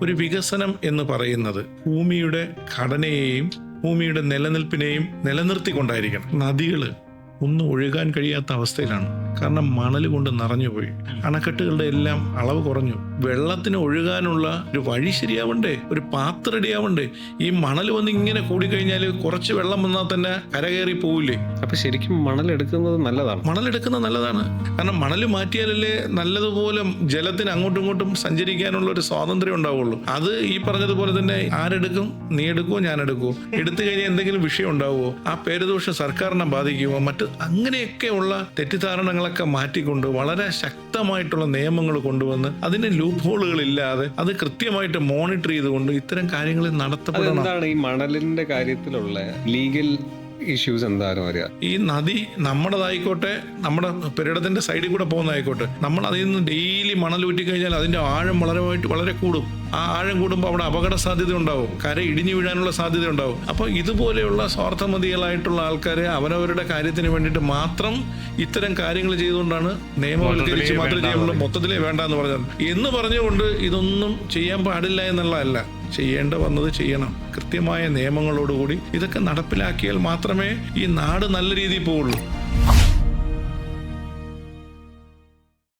ഒരു വികസനം എന്ന് പറയുന്നത് ഭൂമിയുടെ ഘടനയെയും ഭൂമിയുടെ നിലനിൽപ്പിനെയും നിലനിർത്തിക്കൊണ്ടായിരിക്കണം. നദികള് ഒന്നും ഒഴുകാൻ കഴിയാത്ത അവസ്ഥയിലാണ്. കാരണം മണൽ കൊണ്ട് നിറഞ്ഞുപോയി. അണക്കെട്ടുകളുടെ എല്ലാം അളവ് കുറഞ്ഞു. വെള്ളത്തിന് ഒഴുകാനുള്ള ഒരു വഴി ശരിയാവണ്ടേ, ഒരു പാത്ത് റെഡിയാവണ്ടേ? ഈ മണൽ വന്ന് ഇങ്ങനെ കൂടിക്കഴിഞ്ഞാൽ കുറച്ച് വെള്ളം വന്നാൽ തന്നെ കരകയറി പോവില്ലേ? അപ്പൊ ശരിക്കും മണലെടുക്കുന്നത് നല്ലതാണ്. മണലെടുക്കുന്നത് നല്ലതാണ്. കാരണം മണൽ മാറ്റിയാലല്ലേ നല്ലതുപോലെ ജലത്തിന് അങ്ങോട്ടും ഇങ്ങോട്ടും സഞ്ചരിക്കാനുള്ള ഒരു സ്വാതന്ത്ര്യം ഉണ്ടാവുള്ളൂ. അത് ഈ പറഞ്ഞതുപോലെ തന്നെ ആരെടുക്കും? നീ എടുക്കുമോ, ഞാൻ എടുക്കുമോ? എടുത്തു കഴിഞ്ഞാൽ എന്തെങ്കിലും വിഷയം ഉണ്ടാവുമോ? ആ പേരുദോഷം സർക്കാരിനെ ബാധിക്കുമോ? മറ്റ് അങ്ങനെയൊക്കെയുള്ള തെറ്റിദ്ധാരണകളൊക്കെ മാറ്റിക്കൊണ്ട് വളരെ ശക്തമായിട്ടുള്ള നിയമങ്ങൾ കൊണ്ടുവന്ന് അതിന് ലൂപ്പ് ഹോളുകൾ ഇല്ലാതെ അത് കൃത്യമായിട്ട് മോണിറ്റർ ചെയ്തുകൊണ്ട് ഇത്തരം കാര്യങ്ങൾ നടത്തപ്പെടണം. എന്താണ് ഈ മണലിന്റെ കാര്യത്തിലുള്ള ലീഗൽ ഇഷ്യൂസ് എന്തായാലും അറിയാം. ഈ നദി നമ്മുടേതായിക്കോട്ടെ, നമ്മുടെ പെരിടത്തിന്റെ സൈഡിൽ കൂടെ പോകുന്നതായിക്കോട്ടെ, നമ്മൾ അതിൽ നിന്ന് ഡെയിലി മണൽ ഊറ്റിക്കഴിഞ്ഞാൽ അതിന്റെ ആഴം വളരെ കൂടും. ആ ആഴം കൂടുമ്പോൾ അവിടെ അപകട സാധ്യത ഉണ്ടാവും, കര ഇടിഞ്ഞു വീഴാനുള്ള സാധ്യത ഉണ്ടാവും. അപ്പോൾ ഇതുപോലെയുള്ള സ്വാർത്ഥമതികളായിട്ടുള്ള ആൾക്കാരെ അവരവരുടെ കാര്യത്തിന് വേണ്ടിയിട്ട് മാത്രം ഇത്തരം കാര്യങ്ങൾ ചെയ്തുകൊണ്ടാണ് നിയമവൽക്കരിച്ച് മാത്രമേ ചെയ്യുള്ളൂ. മൊത്തത്തിലേ വേണ്ട എന്ന് പറഞ്ഞുകൊണ്ട് ഇതൊന്നും ചെയ്യാൻ പാടില്ല എന്നുള്ളതല്ല. ചെയ്യേണ്ട വന്നത് ചെയ്യണം. കൃത്യമായ നിയമങ്ങളോടുകൂടി ഇതൊക്കെ നടപ്പിലാക്കിയാൽ മാത്രമേ ഈ നാട് നല്ല രീതിയിൽ പോവുള്ളൂ.